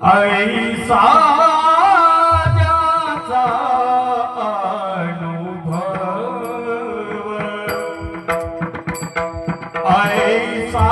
ऐसा ज्याचा अनुभव ऐसा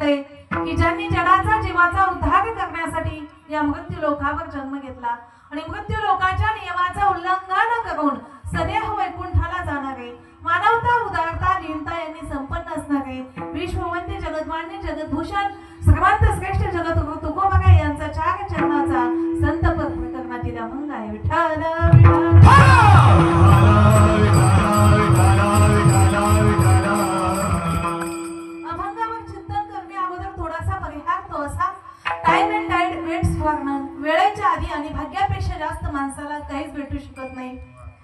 वाटतंय की ज्यांनी जगाचा जीवाचा उद्धार करण्यासाठी या मृत्यू लोकावर जन्म घेतला आणि मृत्यू लोकाच्या नियमाचा उल्लंघन करून सदैव वैकुंठाला जाणारे, मानवता उदारता दीनता यांनी संपन्न असणारे विश्ववंद्य जगद्मान्य जगद्भूषण सर्वांत श्रेष्ठ जगद्गुरु तुकोबा यांचा चार चरणाचा संत करण्यात येईल अभंग आहे. विठ्ठल अभंगावर चिंतन करणे अगोदर थोडासा परिहार तो असा, time and tide waits for none. वेळेच्या आधी आणि भाग्यापेक्षा जास्त माणसाला काहीच भेटू शकत नाही.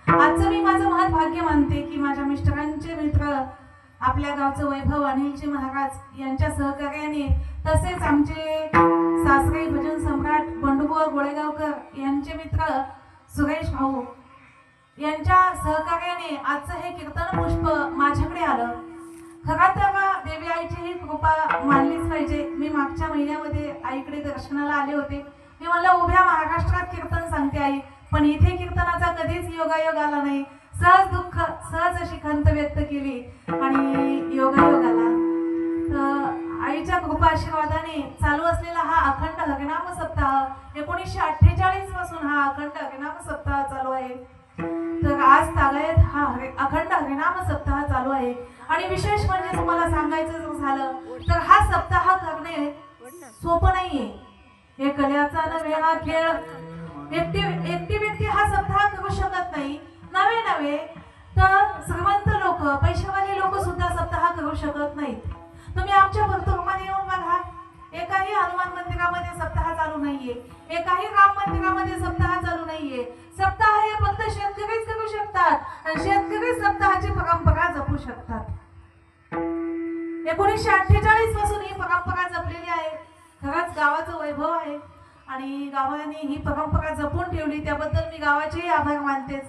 आजचं मी माझं महत् भाग्य मानते की माझ्या मिस्टरांचे मित्र आपल्या गावचं वैभव अनिलजी महाराज यांच्या सहकार्याने, तसेच आमचे सासरे भजन सम्राट बंडुबुवा गोळेगावकर यांचे मित्र सुरेश भाऊ यांच्या सहकार्याने आजचं हे कीर्तन पुष्प माझ्याकडे आलं. खरं तर देवी आईची ही कृपा मानलीच पाहिजे. मी मागच्या महिन्यामध्ये आईकडे दर्शनाला आले होते. मी म्हणलं उभ्या महाराष्ट्रात कीर्तन सांगते आई, पण इथे कीर्तनाचा कधीच योगायोग आला नाही. सहज दुःख सहज अशी खंत व्यक्त केली आणि योगायोग आला. तर आईच्या कृपा आशीर्वादाने चालू असलेला हा अखंड हरिनाम सप्ताह 1948 पासून हा अखंड हरिनाम सप्ताह चालू आहे. तर आज तागायत हा अखंड हरिनाम सप्ताह चालू आहे. आणि विशेष म्हणजे तुम्हाला सांगायचं जर झालं तर हा सप्ताह करणे सोपं नाहीये. हे कल्याचा नव्हे हा खेळ. एकटी व्यक्ती हा सप्ताह करू शकत नाही. नवे तर श्रीमंत लोक, पैशावाले लोक सुद्धा सप्ताह करू शकत नाहीत. तुम्ही आमच्या भक्तमध्ये येऊन बघा, एकाही हनुमान मंदिरामध्ये सप्ताह चालू नाहीये, एकाही राम मंदिरामध्ये सप्ताह चालू नाहीये. सप्ताह हे फक्त शेतकरीच करू शकतात आणि शेतकरी सप्ताहाची परंपरा जपू शकतात. 1948 पासून ही परंपरा जपलेली आहे. खरंच गावाचं वैभव आहे आणि गावाने ही परंपरा जपून ठेवली, त्याबद्दल मी गावाचेही आभार मानतेच.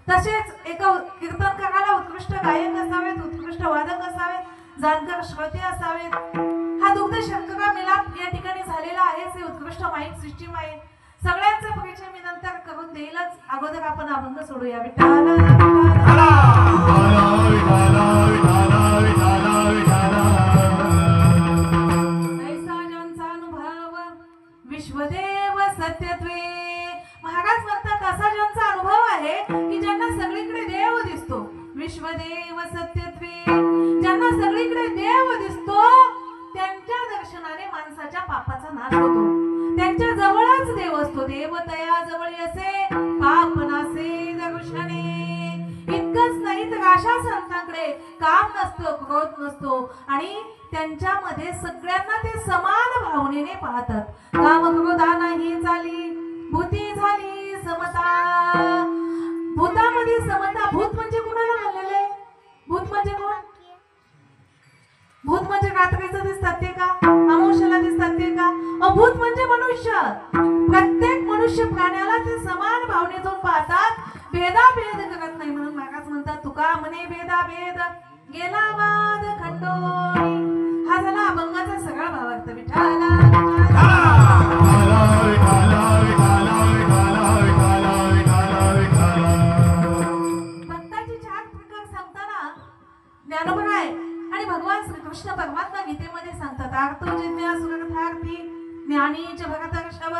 तसेच एका कीर्तनकाराला उत्कृष्ट गायक असावेत, उत्कृष्ट वादक असावेत, जाणकार श्रोते असावेत. हा दुग्ध शर्करा मिलाप या ठिकाणी झालेला आहे. हे उत्कृष्ट माईक सिस्टीम आहे. सगळ्यांचा परिचय मी नंतर करून देईलच. अगोदर आपण अभंग सोडूया. विश्वदेव सत्यत्वे. महाराज म्हणतात असा ज्यांचा अनुभव आहे की ज्यांना सगळीकडे देव दिसतो. विश्वदेव सत्यत्वे. ज्यांना सगळीकडे देव दिसतो त्यांच्या दर्शनाने माणसाच्या पापाचा नाश होतो. त्यांच्या जवळच देव असतो. देव तया जवळ असे पाप नासे दर्शने. इतकंच नाही तर अशा संतांकडे काम नसतो, क्रोध नसतो आणि त्यांच्यामध्ये सगळ्यांना ते समान भावनेने पाहतात. काम क्रोधा नाही झाली, भूती झाली समता. भूतामध्ये समता. भूत म्हणजे कुणाला म्हणलेले? भूत म्हणजे कोण? भूत म्हणजे रात्रीचं दिसतात ते का? अमावस्येला दिसतात ते का? भूत म्हणजे मनुष्य. प्रत्येक मनुष्य प्राण्याला ते समान भावनेतून पाहतात, भेदाभेद करत नाही. म्हणून महाराज म्हणतात तुका म्हणे भेदाभेद गेला वाद खंडोळी. हा झाला अभंगाचा सगळा भावार्थ. विठाला भक्ताचे चार प्रकार सांगताना ज्ञानोबा आहे आणि भगवान श्रीकृष्ण परमात्मा गीतेमध्ये सांगतात आर्तो जिज्ञासुरर्थार्थी ज्ञानी च भरतर्षभ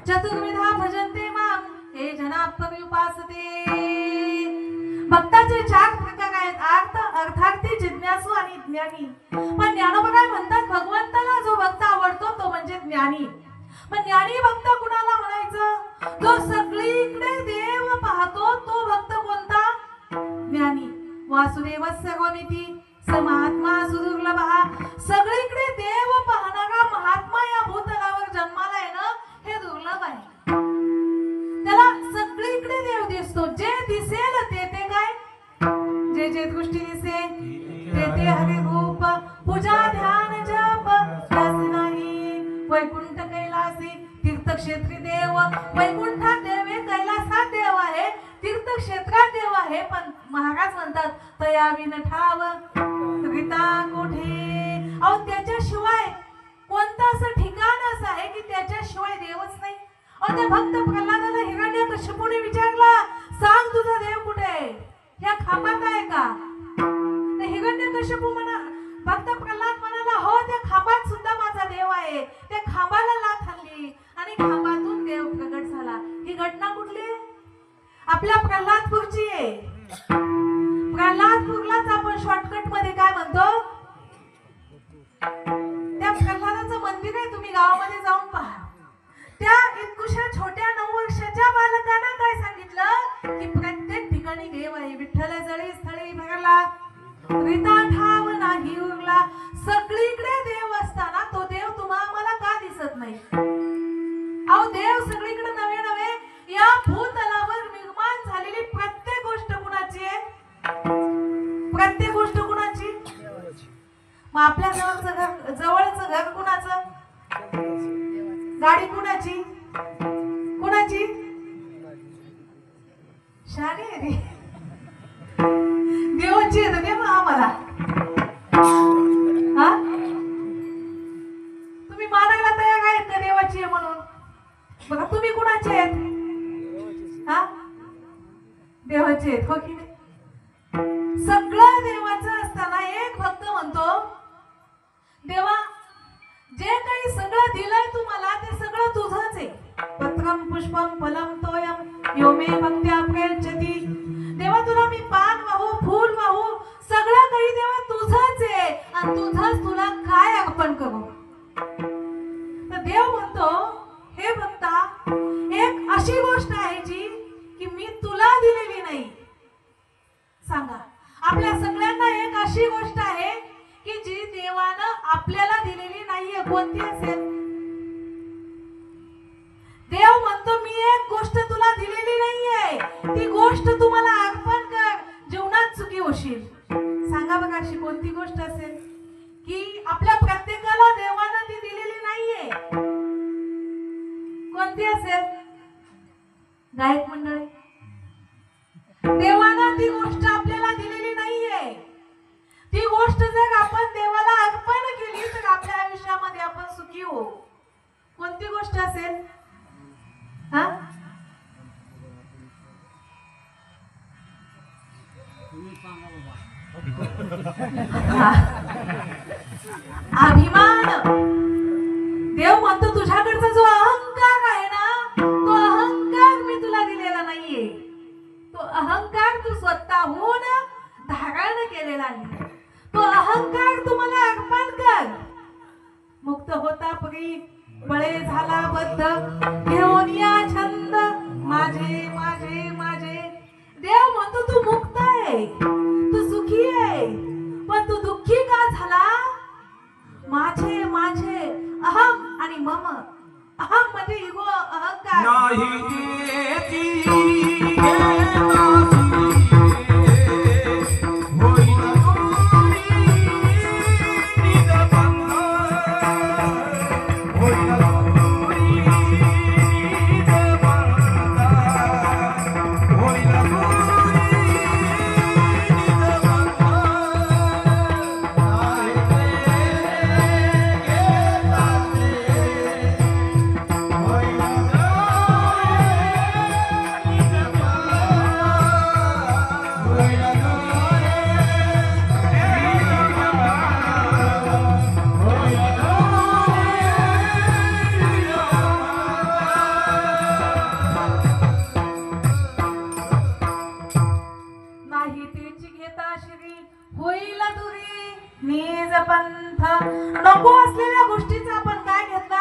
चतुर्विधा भजन्ते मां हे जना पर्युपासते. भक्ताचे चार प्रकार आहेत, अर्थ, अर्थार्थी, जिज्ञासू आणि ज्ञानी. पण ज्ञानोबा काय म्हणतात भगवंताला जो भक्त आवडतो तो म्हणजे ज्ञानी. पण ज्ञानी भक्त कुणाला म्हणायचं? जो सगळीकडे देव पाहतो तो भक्त कोणता? ज्ञानी. वासुदेवस्य सर्वमिती स महात्मा सुदुर्लभः. सगळीकडे देव पाहणारा महात्मा या भूतलावर जन्माला येणं हे दुर्लभ आहे. त्याला सगळीकडे देव दिसतो. जे दिसेल ते काय? जे दृष्टी दिसे ते हरि रूप. पूजा ध्यान जप त्यास नाही. वैकुंठ कैलासी तीर्थक्षेत्री देव. वैकुंठात देव आहे, कैलासात देव आहे, तीर्थक्षेत्रात देव आहे. पण महाराज म्हणतात तया विन ठाव रिता कोठे. अहो त्याच्याशिवाय कोणतं असं ठिकाण असं आहे की त्याच्याशिवाय देवच नाही. अहो त्या भक्त प्रल्हादाला हिरण्यकश्यपूने विचारला सांग तुझा देव कुठे? ह्या खांबात आहे का? हिरण्यकश्यपू म्हणा, भक्त प्रल्हाद म्हणाला हो त्या खांबात आपल्या प्रल्हादपूरची आहे. प्रल्हादपूरलाच आपण शॉर्टकट मध्ये काय म्हणतो, त्या प्रल्हादाचं मंदिर आहे, तुम्ही गावामध्ये जाऊन पहा. त्या इतकुशा छोट्या 9 वर्षाच्या बालकांना काय सांगितलं की प्रत्येक ठिकाणी देव आहे. विठ्ठल जळी स्थळी भरला, रिता ठाव नाही उरला. सगळीकडे देव असताना तो देव तुम्हाला का दिसत नाही? अहो, देव सगळीकडे नवे नवे या भूतलावर निर्माण झालेली प्रत्येक गोष्ट कुणाची आहे? प्रत्येक गोष्ट कुणाची? मग आपल्या जवळचं घर कुणाचं? गाडी कुणाची? कुणाची? शाने रे, देवाची आहे. देव आम्हाला हा, तुम्ही मानायला तयार आहेत का देवाची आहे म्हणून? बघा, तुम्ही कुणाचे आहेत? हा, देवाचे आहेत, हो की नाही? सगळं देवाचं असताना एक भक्त म्हणतो, देवा जे काही सगळं दिलंय तुम्हाला ते सगळं तुझंच आहे. पत्रम पुष्पम फलम तोयम यो मे भक्त्या प्रयच्छति. देवा तुला मी पान वाहू, फूल वाहू, सगळं काही देवा तुझंच आहे आणि तुझंच तुला काय अर्पण करू? तर देव म्हणतो, हे भक्ता, एक अशी गोष्ट आहे जी की मी तुला दिलेली नाही. सांगा, आपल्या सगळ्यांना एक अशी गोष्ट आहे की जी देवानं आपल्याला दिलेली नाहीये. कोणती असेल? देव म्हणतो, मी एक गोष्ट तुला दिलेली नाहीये, ती गोष्ट तुम्हाला अर्पण कर, जीवनात सुखी होशील. सांगा बघा, अशी कोणती गोष्ट असेल की आपल्या प्रत्येकाला देवानं ती दिलेली नाहीये? कोणती असेल? गायक मंडळी, देवानं ती गोष्ट आपल्याला दिलेली नाहीये. ती गोष्ट जर आपण देवाला अर्पण केली तर आपल्या आयुष्यामध्ये आपण सुखी होऊ. कोणती गोष्ट असेल? हा, अभिमान. देव म्हणतो, तुझ्याकडचा जो अहंकार आहे ना, तो अहंकार मी तुला दिलेला नाहीये. तो अहंकार तू स्वतःहून धारण केलेला आहे. तो अहंकार तुम्हाला अर्पण कर. मुक्त होता परी बळे झाला बद्ध, घेऊन या छंद माझे माझे माझे. देव म्हणतो, तू मुक्त आहे, तू सुखी आहे, पण तू दुःखी का झाला? माझे माझे अहम आणि मम. अहम म्हणजे इगो, अहंकार. नको असलेल्या गोष्टीचा आपण काय घेतला?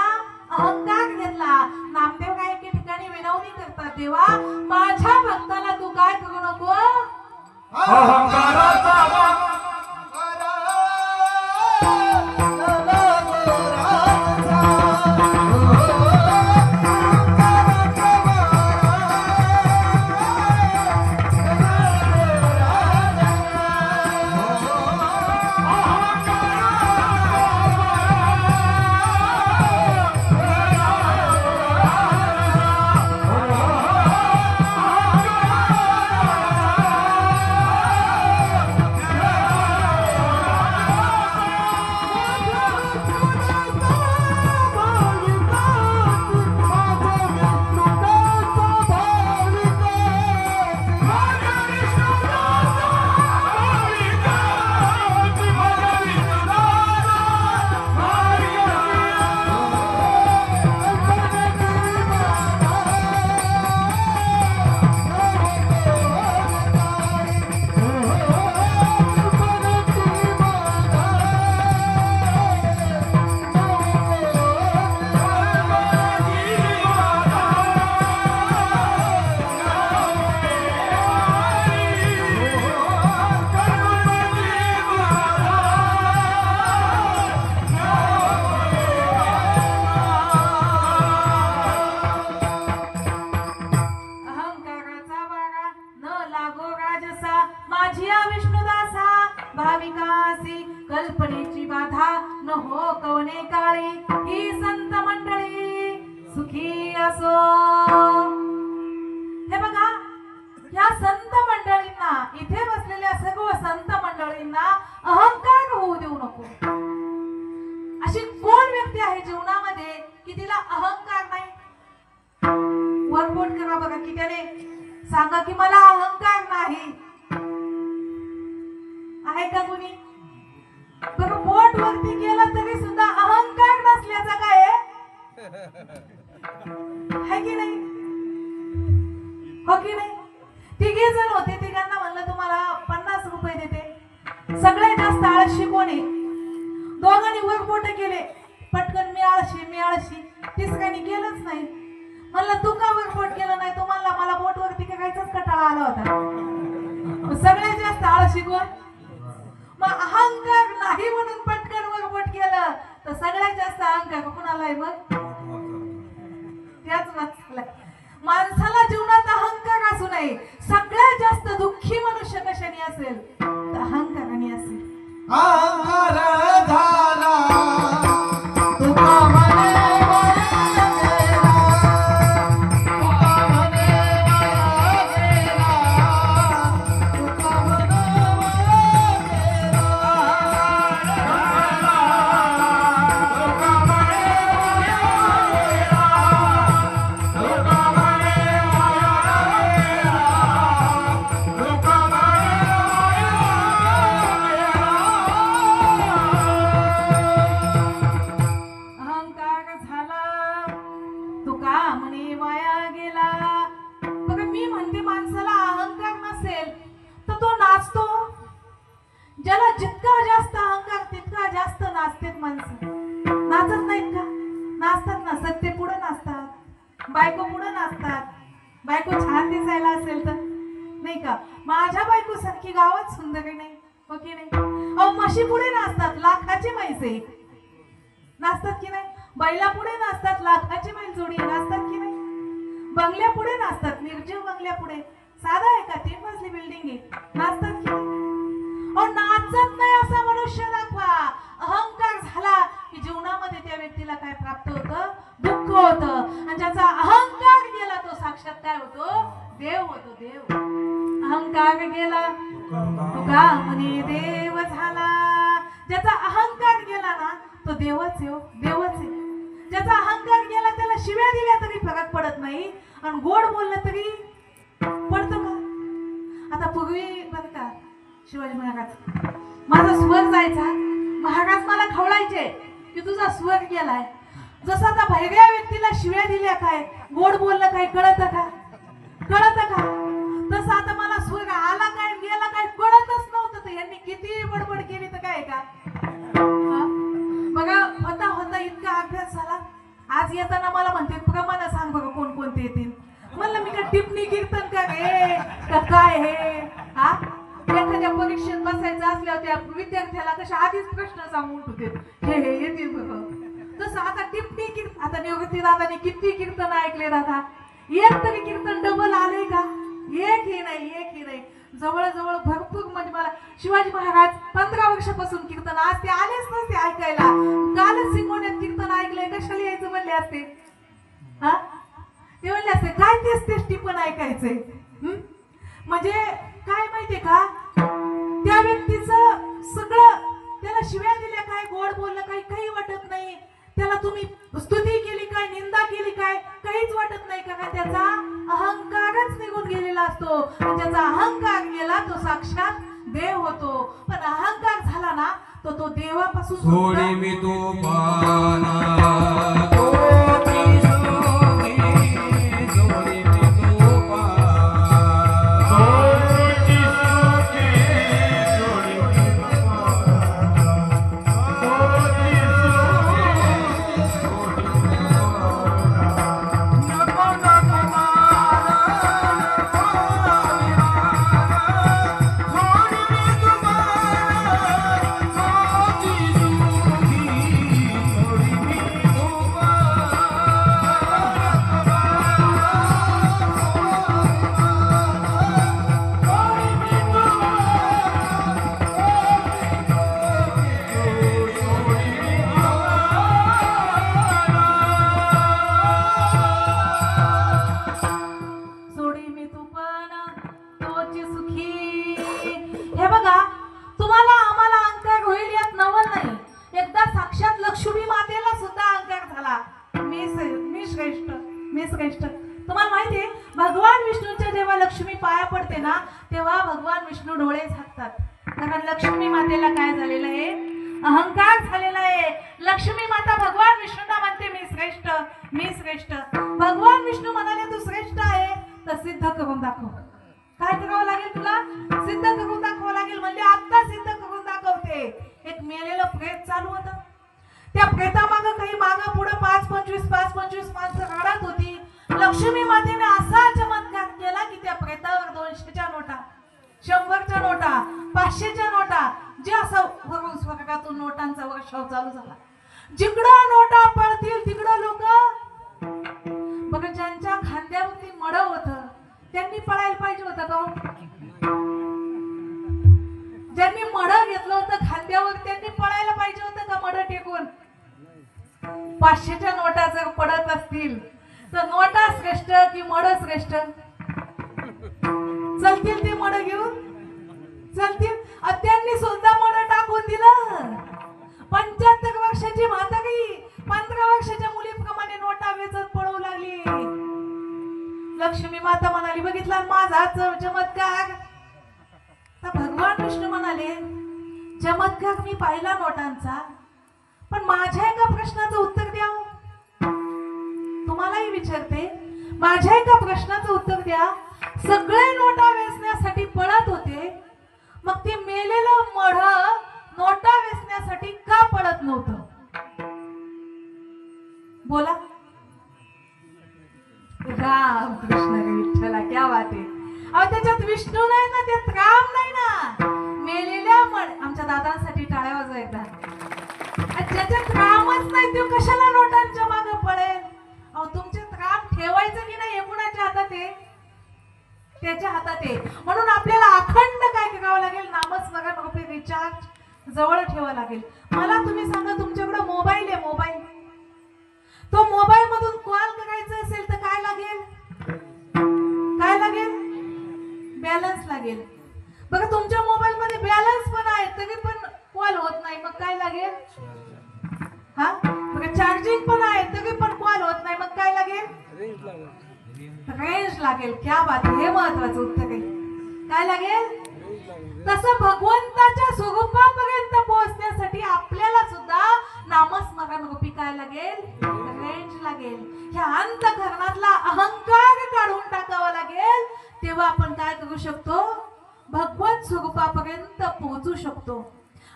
अहंकार घेतला. नामदेव काय एके ठिकाणी विनवणी करतात, देवा माझ्या भक्ताला तू काय करू नको? अहंकाराचा माझी या विष्णुदासा भाविकासी कल्पनेची बाधा न हो कवने काळी ही संत मंडळी सुखी असो. हे बघा, या संत मंडळींना, इथे बसलेल्या सर्व संत मंडळींना अहंकार होऊ देऊ नको. अशी कोण व्यक्ती आहे जीवनामध्ये की तिला अहंकार नाही? वरपोट करा बघा की त्याने सांगा की मला अहंकार नाही. आहे का कुणी? बरं, बोट वरती केलं तरी सुद्धा अहंकार नसल्याचा काय आहे की नाही? हो की नाही? तिघे जण होते, तिघांना म्हणलं तुम्हाला 50 रुपये देते. सगळ्यात जास्त आळशी कोणी? दोघांनी वर बोट केले, पटकन मी आळशी. तिसऱ्याने केलंच नाही. म्हणलं तू का वर बोट केलं नाही? तुम्हाला मला बोट वरती करायचाच कटाळा आला होता. सगळ्यात जास्त आळशी कोण? मग अहंकार नाही म्हणून पटकन वर बोट केलं तर सगळ्यात जास्त अहंकार कोणाला आहे? मग त्याच माणसाला जीवनात अहंकार असू नये. सगळ्यात जास्त दुःखी मनुष्य कशाने असेल? तर अहंकाराने असेल. अहंकार झाला तुका म्हणे माया गेला, तुका म्हणे माया गेला, तुका म्हणे माया गेला. तुका म्हणे माया गेला, तुका म्हणे माया गेला, तुका अहंकार झाला तुका म्हणे वाया गेला. बघा, मी म्हणते माणसाला अहंकार नसेल तर तो नाचतो. ज्याला जितका जास्त अहंकार तितका जास्त नाचतेत माणसं. नाचत नाहीत का? नाचतात ना. सत्य पुढे नाचतात, बायको पुढे नाचतात. बायको छान दिसायला असेल तर नाही का? माझ्या बायको सारखी गावात सुंदर नाही, हो की नाही? अहो, म्हशी पुढे नाचतात, लाखाचे म्हैसे नाचतात की नाही? बैला पुढे नाचतात, लाखाची बैल जोडी नाचतात की नाही? बंगल्या पुढे नाचतात, निर्जीव बंगल्या पुढे. साधा आहे का? 3 मजली बिल्डिंग आहे, नाचतात की नाही? अहो, नाचत नाही असा मनुष्य दाखवा. अहंकार झाला की जीवनामध्ये त्या व्यक्तीला काय प्राप्त होतं? दुःख होतं. आणि ज्याचा अहंकार गेला तो साक्षात काय होतो? देव होतो, देव. अहंकार गेला तुका म्हणे देव झाला. ज्याचा अहंकार गेला ना तो देवच आहे, देवच आहे. ज्याचा अहंकार गेला त्याला शिव्या दिल्या तरी फरक पडत नाही आणि गोड बोललं तरी पडतं का? आता पूर्वी बरं का, शिवाजी महाराज, माझा स्वर जायचा, महाराज मला खवळायचे की तुझा स्वर गेलाय. जसं आता भैऱ्या व्यक्तीला शिव्या दिल्या काय, गोड बोललं काय कळतं का? तसं आता मला स्वर आला काय गेला काय कळतच नव्हतं. तर यांनी किती बडबड केली तर काय का? बघा, होता इतका अभ्यास झाला. आज येताना मला म्हणते प्रमाण सांग बघा कोणकोणते येतील. म्हणलं मी का टिप्पणी कीर्तन का रे का काय हे? हा, एखाद्या परीक्षेत बसायचं असल्यावर त्या विद्यार्थ्याला कशा आधीच प्रश्न सांगून होते हे येतील बघा. तसं आता टिप्पणी कीर्तन, आता निवृत्ती दादाने किती कीर्तन ऐकले दादा? एक तरी कीर्तन डबल आले का? एकही नाही. जवळजवळ भरपूर, म्हणजे मला शिवाजी महाराज 15 वर्षापासून कीर्तन, आज ते आलेच नसते ऐकायला. कालच सिंगोण्यात कीर्तन ऐकलंय, कशाला यायचं म्हणले असते? हा, ते म्हणले असते काय तेच टिपण ऐकायचंय. म्हणजे काय माहितीये का, त्या व्यक्तीचं सगळं, त्याला शिव्या दिल्या काय, गोड बोललं काय, काही वाटत नाही. त्याला तुम्ही स्तुती केली काय, निंदा केली काय, काहीच वाटत नाही. का त्याचा अहंकारच निघून गेलेला असतो. ज्याचा अहंकार गेला तो साक्षात देव होतो. पण अहंकार झाला ना तो देवापासून सोडी मी तो पाना हे बघा, तुम्हाला आम्हाला अंकार होईल यात नवल नाही. एकदा साक्षात लक्ष्मी मातेला सुद्धा अंकार झाला. मी श्रेष्ठ. तुम्हाला माहितीये, भगवान विष्णूच्या जेव्हा लक्ष्मी पाया पडते ना, तेव्हा भगवान विष्णू डोळे झाकतात. कारण लक्ष्मी मातेला काय झालेलं आहे? अहंकार झालेला आहे. लक्ष्मी माता भगवान विष्णूला म्हणते मी श्रेष्ठ. भगवान विष्णू म्हणाले तू श्रेष्ठ आहे तर सिद्ध करून दाखव. काय करावं लागेल तुला? सिद्ध करून दाखवावं लागेल. म्हणजे आता सिद्ध करून दाखवते. एक मेलेलं प्रेत चालू होतं. त्या प्रेतामागं काही मागं पुढं 5-25 माणसं रडत होती. लक्ष्मी मातेने असा चमत्कार केला की त्या प्रेतावर 200च्या नोटा, 100च्या नोटा, 500च्या नोटा, जे असं वरून स्वर्गातून नोटांचा वर्षाव चालू झाला. जिकडं नोटा पडतील तिकडं लोक बघा, ज्यांच्या खांद्यावरती मड होतं त्यांनी पळायला पाहिजे होतं का? ज्यांनी मड घेतलं होतं खांद्यावर त्यांनी पळायला पाहिजे होतं का? मड टेकून 500च्या नोटा जर पडत असतील तर नोटा श्रेष्ठ की मड श्रेष्ठ? चलतील ते मड घेऊन? चलतील? त्यांनी सुद्धा मड टाकून दिलं. 75 वर्षाची म्हातारी 15 वर्षाच्या मुलीप्रमाणे नोटा वेचत पळवू लागली. लक्ष्मी माता म्हणाली, बघितला माझा चमत्कार? तर भगवान विष्णू म्हणाले, चमत्कार मी पाहिला नोटांचा, पण माझ्या एका प्रश्नाचं उत्तर द्या. तुम्हालाही विचारते, माझ्या एका प्रश्नाचं उत्तर द्या. सगळे नोटा वेचण्यासाठी पळत होते, मग ते मेलेलं मढ नोटा वेचण्यासाठी का पळत नव्हतं? बोला. राम कृष्ण विठ्ठला, क्या बात आहे. अहो त्याच्यात विष्णू नाही ना, त्यात राम नाही ना. मेलेल्या मड, आमच्या दादांसाठी टाळ्या वाजवा एकदा. ज्याच्यात रामच नाही तो कशाला नोटांच्या मागे पडेल? अहो तुमच्यात राम ठेवायचं की नाही हे कुणाच्या हातात आहे? त्याच्या हातात आहे. म्हणून आपल्याला अखंड काय करावं लागेल? नामस्मरण रूपी रिचार्ज जवळ ठेवावं लागेल. मला तुम्ही सांगा, तुमच्याकडे मोबाईल आहे, मोबाईल, तो मोबाईल मधून कॉल करायचं असेल तर काय लागेल? काय लागेल? बॅलन्स लागेल. बघा, तुमच्या मोबाईल मध्ये बॅलन्स पण आहे तरी पण कॉल होत नाही, मग काय लागेल? हा, बघा, चार्जिंग पण आहे तरी पण कॉल होत नाही, मग काय लागेल? रेंज लागेल. क्या बात आहे, हे महत्वाचं उत्तर आहे. काय लागेल? तसं भगवंताच्या स्वरूपापर्यंत पोहोचण्यासाठी आपल्याला सुद्धा नामस्मरण रूपी काय लागेल? रेंज लागेल. ह्या अंतःकरणातला अहंकार काढून टाकावा लागेल. तेव्हा आपण काय करू शकतो? भगवत स्वरूपापर्यंत पोहोचू शकतो.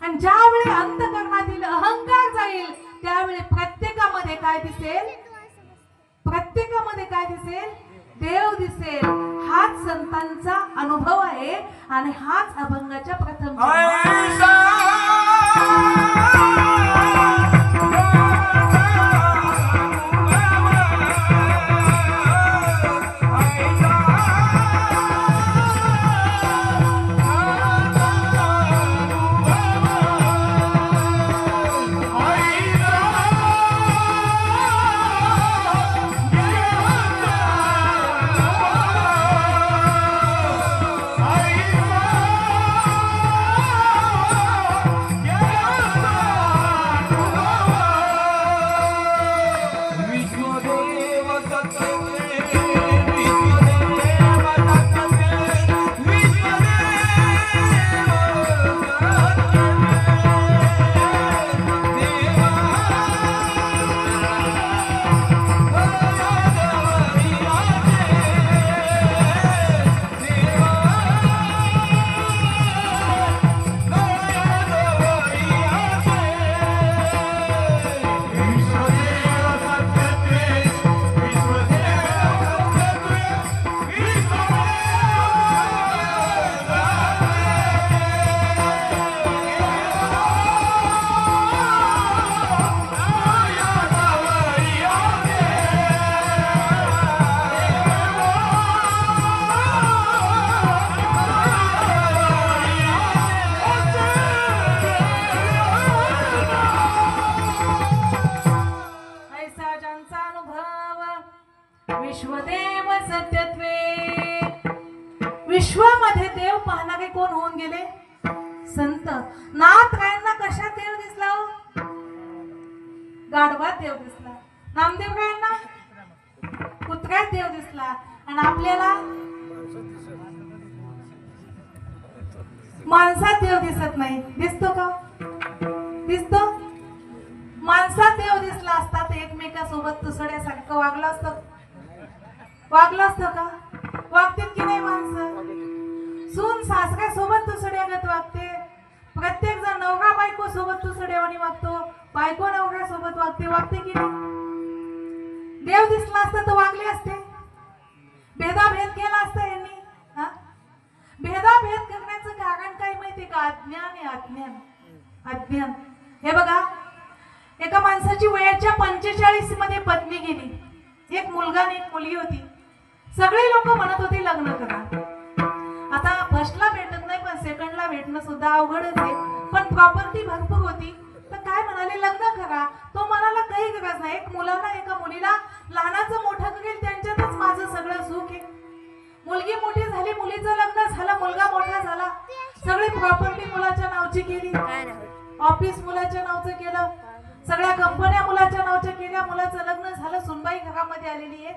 आणि ज्यावेळी अंतःकरणातील अहंकार जाईल त्यावेळी प्रत्येकामध्ये काय दिसेल? प्रत्येकामध्ये काय दिसेल? देव दिसेल. हाच संतांचा अनुभव आहे आणि हाच अभंगाच्या प्रथम माणसात देव दिसत नाही. दिसतो का? दिसतो. माणसात देव दिसला असता तर एकमेकासोबत तुसड्यासारखं वागलं असतं. वागलं असतं का? वागतील की नाही माणसं? सून सासऱ्यासोबत तुसड्यागत वागते. प्रत्येक जण नवरा बायको सोबत तुसड्यावानी वागतो. बायको नवऱ्यासोबत वागते. वागते की नाही? देव दिसला असता तर वागले असते. भेदाभेद केला असता यांनी. हा? भेदाभेद करण्याचं कारण काय माहितीये का? अज्ञान आहे. अज्ञान. हे बघा, एका माणसाची वयाच्या 45 मध्ये पत्नी गेली. एक मुलगा आणि एक मुलगी होती. सगळे लोक म्हणत होते लग्न करा. आता फर्स्टला भेटत नाही पण सेकंडला भेटणं सुद्धा अवघडच आहे. पण प्रॉपर्टी भरपूर होती तर काय म्हणाले, लग्न करा. तो म्हणाला काही गरज नाही. एक मुलाला एका मुलीला लहानाचं मोठं करेल त्यांच्यातच माझं सगळं सुख आहे. मुलगी मोठी झाली, मुलीचं लग्न झालं, मुलगा मोठा झाला. सगळी प्रॉपर्टी मुलाच्या नावची केली. ऑफिस मुलाच्या नावचं केलं. सगळ्या कंपन्या मुलाच्या नावच्या केल्या. मुलाचं लग्न झालं. सुनबाई घरामध्ये आलेली आहे.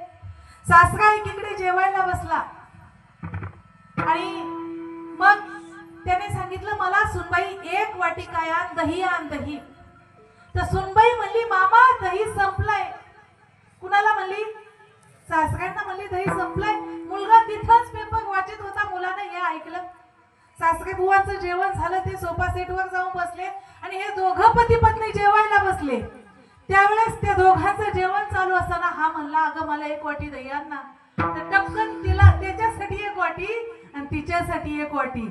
सासरा एकीकडे जेवायला बसला आणि मग त्याने सांगितलं, मला सुनबाई एक वाटी काय आण, दही आण, दही. तर सुनबाई म्हणली, मामा दही संपलाय. कुणाला म्हणली? सासऱ्यांना म्हणली दही संपलाय. मुलगा तिथंच पेपर वाचत होता. मुलानं हे ऐकलं. सासरे बुवांचं जेवण झालं. ते सोफा सेटवर जाऊन बसले आणि हे दोघं पती पत्नी जेवायला बसले. त्यावेळेस त्या दोघांचं जेवण चालू असताना हा म्हणला, अगं मला एक वाटी दही आण ना. तर टपकन तिला त्याच्यासाठी एक वाटी आणि तिच्यासाठी एक वाटी,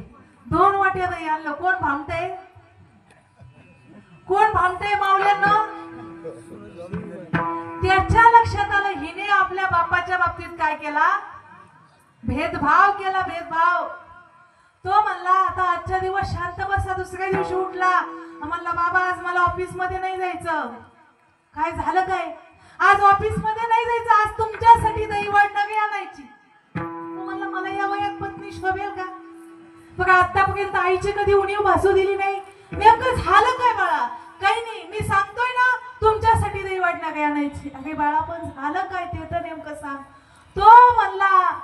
2 वाट्या दही आणलं. कोण भामटय? कोण भामटय मावल्यांना? त्याच्या लक्षात आलं हिने आपल्या बापाच्या बाबतीत काय केला? भेदभाव केला. भेदभाव. तो म्हणला, आता आजच्या दिवस शांत बसा. दुसऱ्या दिवशी उठला म्हणला, बाबा आज मला ऑफिस मध्ये नाही जायचं. काय झालं काय? आज ऑफिस मध्ये नाही जायचं. आज तुमच्यासाठी दही वाट नवी आणायची. तो म्हणला, मला या वयात पत्नी शोभेल का? बघा, आतापर्यंत आईची कधी उणीव भासू दिली नाही. नेमकं झालं काय बाळा? काही नाही, मी सांगतोय ना तुमच्यासाठी दही वाट नवी आणायची. अरे बाळा, पण झालं काय ते तर नेमकं सांग. तो म्हणला,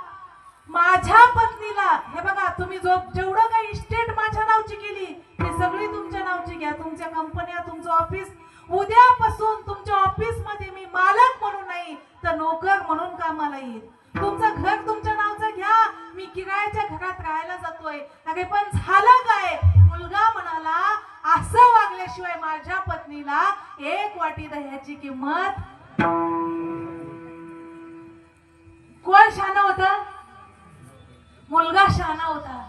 माझ्या पत्नीला, हे बघा, तुम्ही जेवढं काही इस्टेट माझ्या नावची केली ते सगळी तुमच्या नावची घ्या. तुमच्या कंपन्या, तुमचं ऑफिस, उद्यापासून तुमच्या ऑफिस मध्ये मी मालक म्हणून नाही तर नोकर म्हणून कामाला येईल. तुमचं घर तुमच्या नावचं घ्या. मी किरायाच्या घरात राहायला जातोय. अरे पण झालं काय? मुलगा म्हणाला, असं वागल्याशिवाय माझ्या पत्नीला 1 वाटी दह्याची किंमत. कोण शहाणा होता? मुलगा शहाणा होता.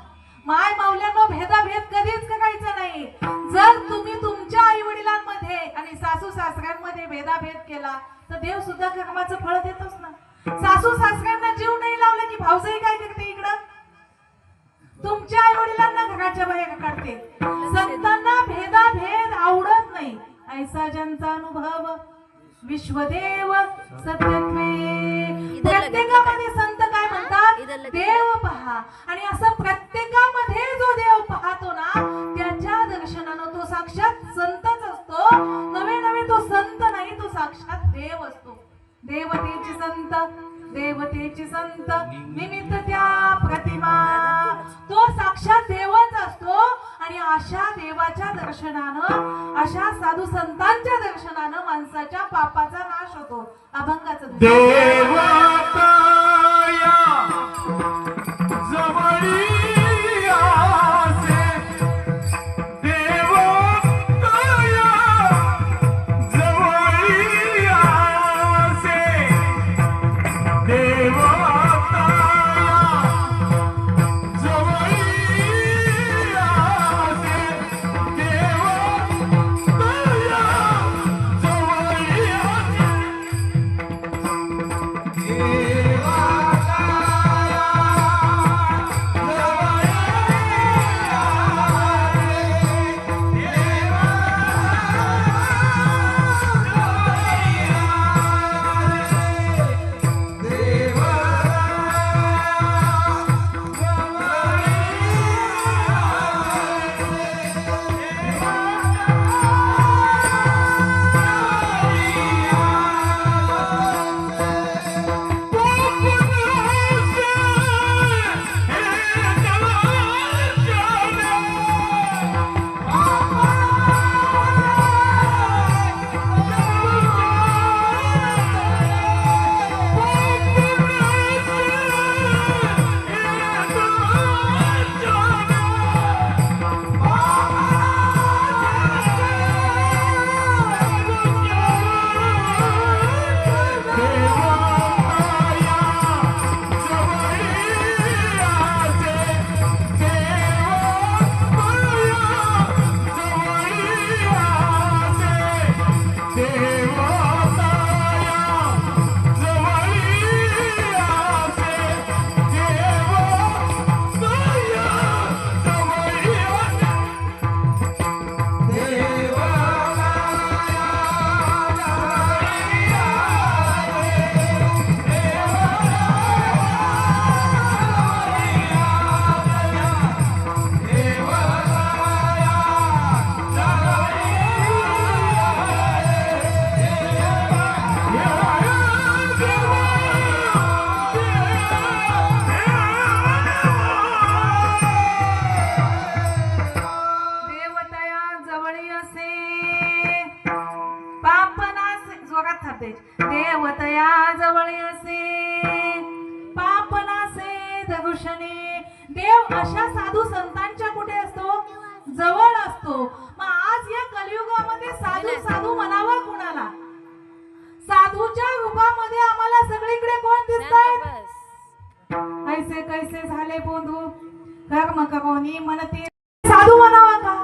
माय मावल्यांनो, भेदाभेद कधीच करायचा नाही. जर तुम्ही तुमच्या आई वडिलांमध्ये आणि सासू सासऱ्यांमध्ये भेदाभेद केला तर देव सुद्धा कर्माचं फळ देतोच ना. सासू सासऱ्यांना जीव नाही लावला की भावजाई काय करते? इकडं तुमच्या आई वडिलांना घराच्या बाहेर काढते. संतांना भेदाभेद आवडत नाही. ऐसा ज्यांचा अनुभव विश्वदेव सत्यत्वे. प्रत्येकामध्ये संत काय म्हणतात? देव पहा. आणि असं प्रत्येकामध्ये जो देव पाहतो ना त्याच्या दर्शनानं तो साक्षात संतच असतो. नवे नवे तो संत नाही, तो साक्षात देव असतो. देवतेची संत, देवतेची संत निमित्त त्या प्रतिमा. तो साक्षात देवच असतो. आणि अशा देवाच्या दर्शनानं, अशा साधू संतांच्या दर्शनानं माणसाच्या पापाचा नाश होतो. अभंगाचं देवता जवळी आसे, देवता जवळी आसे, देवता जवळी आसे, देवता जवळी आसे. असतो. मग आज या कलियुगामध्ये साधू साधू म्हणावा कुणाला? साधूच्या रूपामध्ये आम्हाला सगळीकडे कोण दिसतायत? कैसे कैसे झाले बोंधू कर्म करोनी म्हणते साधू म्हणावा का?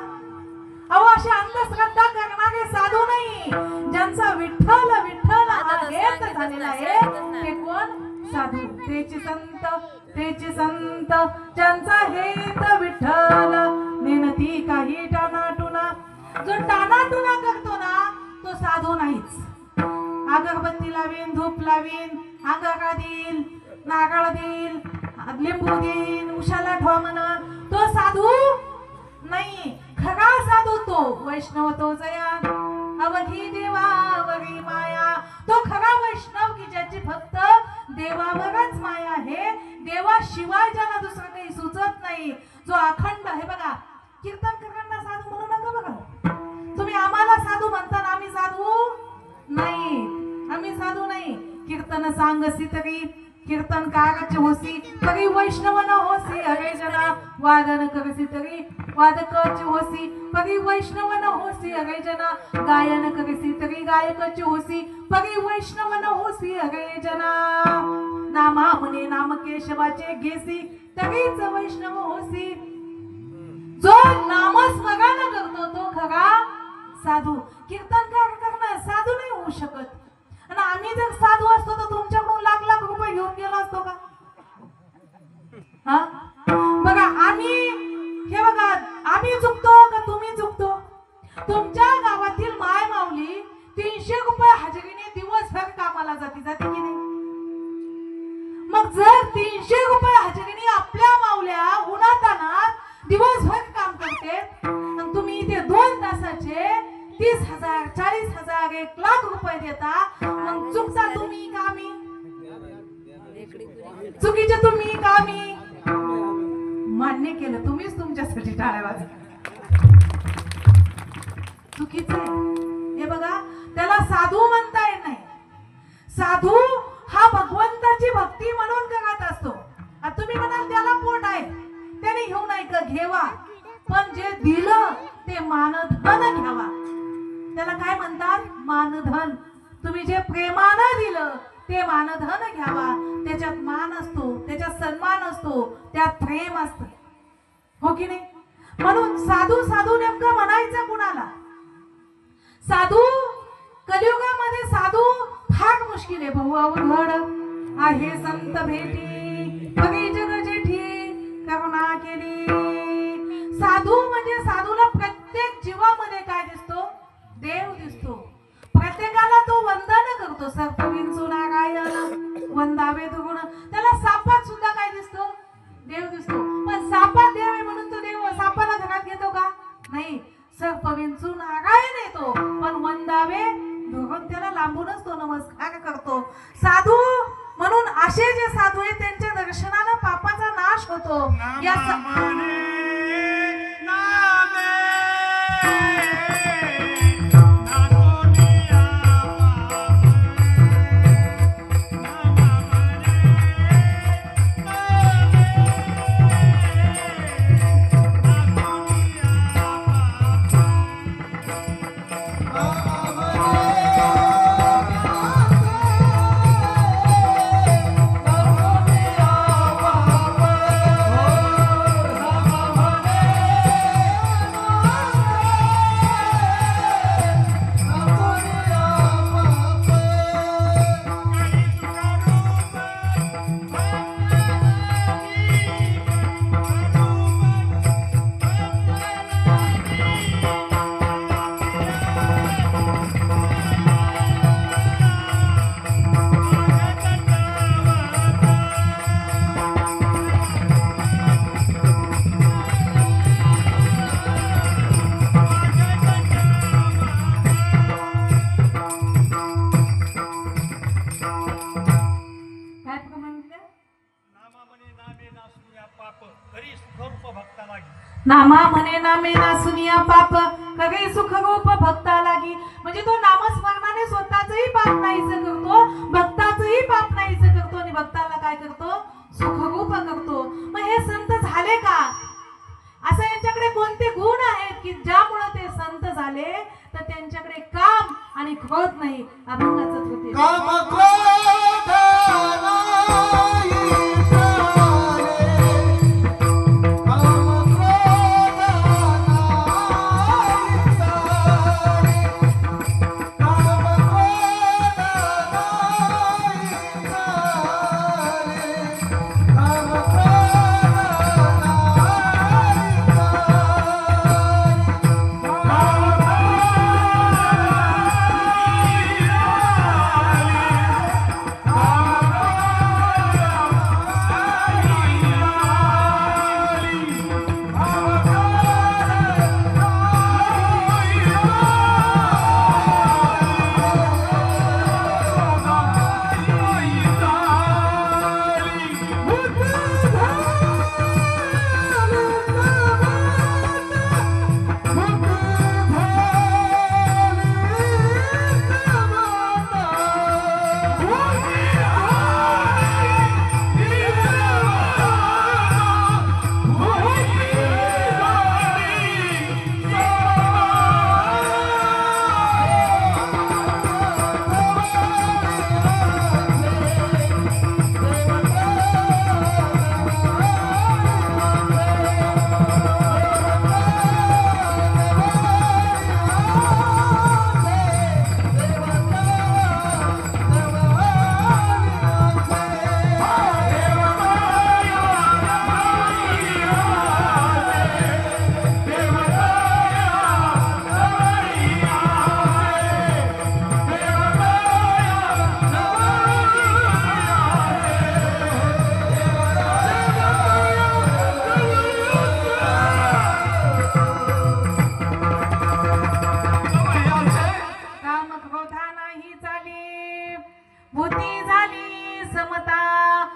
अहो अशी अंधश्रद्धा करणारे साधू नाही. ज्यांचा विठ्ठल विठ्ठल हा हेत झालेला आहे ते कोण? साधू. तेचे संत ज्यांचा हेत विठ्ठल नेनती काही टाणाटुना. जो टाणाटुना करतो ना तो साधू नाहीच. अगरबत्ती लावीन, धूप लावीन, अंगारा देईल, नारळ देईल, लिंबू देईल, उशाला ठेवा म्हणून तो साधू नाही. खरा साधू तो वैष्णव तो जया अवघी देवावरी माया. तो खरा वैष्णव की ज्याची फक्त देवावरच माया आहे. देवाशिवाय ज्याला दुसरं काही सुचत नाही. जो अखंड हे बघा कीर्तनकरांना साधू म्हणू नका बघा. तुम्ही आम्हाला साधू म्हणता, आम्ही साधू नाही. आम्ही साधू नाही. कीर्तन सांगसी तरी कीर्तनकारच होसी तरी वैष्णव न होसी. अरे जना वादन करसी तरी वादकच होसी परी वैष्णव न होसी. अरे जना गायन करसी तरी गायकच होसी परी वैष्णव न होसी. अरे जना नामा म्हणे नाम केशवाचे घेसी तरीच वैष्णव होसी. जो नामस्मरण करतो तो खरा साधू. कीर्तनकार करणं साधू नाही होऊ शकत. आणि आम्ही जर साधू असतो तर तुमच्याकडून लाख लाख रुपये घेऊन गेलो असतो का? हा बघा आम्ही हे बघा आम्ही चुकतो का तुम्ही चुकतो? तुमच्या गावातील माय माऊली 300 रुपये हजेरीने दिवसभर कामाला जाते की नाही? मग जर 300 रुपये हजेरीने आपल्या माऊल्या उन्हातानात दिवसभर काम करते आणि तुम्ही इथे 2 तासाचे 30,000 40,000 1,00,000 रुपये देता, मग चुकता तुम्ही का आम्ही? चुकीचे तुम्ही का आम्ही? मान्य केलं तुम्हीच तुमच्यासाठी टाळ्या वाजवा. चुकीचं आहे हे बघा. त्याला साधू म्हणता येत नाही. साधू हा भगवंताची भक्ती म्हणून करत असतो. आता तुम्ही म्हणाल त्याला पोट आहे त्याने घेऊ नाही का? घेवा, पण जे दिलं ते मानधन घ्यावा. त्याला काय म्हणतात? मानधन. तुम्ही जे प्रेमानं दिलं ते मानधन घ्यावा. त्याच्यात मान असतो, त्याच्यात सन्मान असतो, त्यात प्रेम असतं. हो की नाही? म्हणून साधू साधू नेमकं म्हणायचं कुणाला? साधू कलियुगामध्ये साधू फार मुश्किल आहे भाऊ. अवघड आहे संत भेटी बघी जग जेठी करुणा केली. साधू म्हणजे साधूला प्रत्येक जीवामध्ये काय दिसतो? देव दिसतो. प्रत्येकाला तो वंदन करतो. सर्पविंचू नारायण वंदावे दुगुण. त्याला सापात सुद्धा काय दिसतो? देव दिसतो. पण सापात देव आहे म्हणून तो देव सापाला घरात घेतो का? नाही. सर्पविंचू नारायण येतो पण वंदावे दुगुण त्याला लांबूनच तो नमस्कार करतो. साधू म्हणून असे जे साधू आहेत त्यांच्या दर्शनानं पापाचा नाश होतो. या नामा म्हणे नामे नासुनिया पाप कगे सुख रूप भक्ता लागी. म्हणजे तो नामस्मरणाने स्वतःचंही पाप नाहीसं करतो, भक्ताचंही पाप नाहीसं करतो आणि भक्ताला काय करतो? सुखरूप करतो. मग हे संत झाले का? असं यांच्याकडे कोणते गुण आहेत की ज्यामुळे आणि क्रोध नाही अभंगाचा होते काम क्रोध नाही तारे, काम क्रोध नाही तारे, काम क्रोध नाही तारे, काम काम क्रोधा नाही चाली बुद्धी झाली समता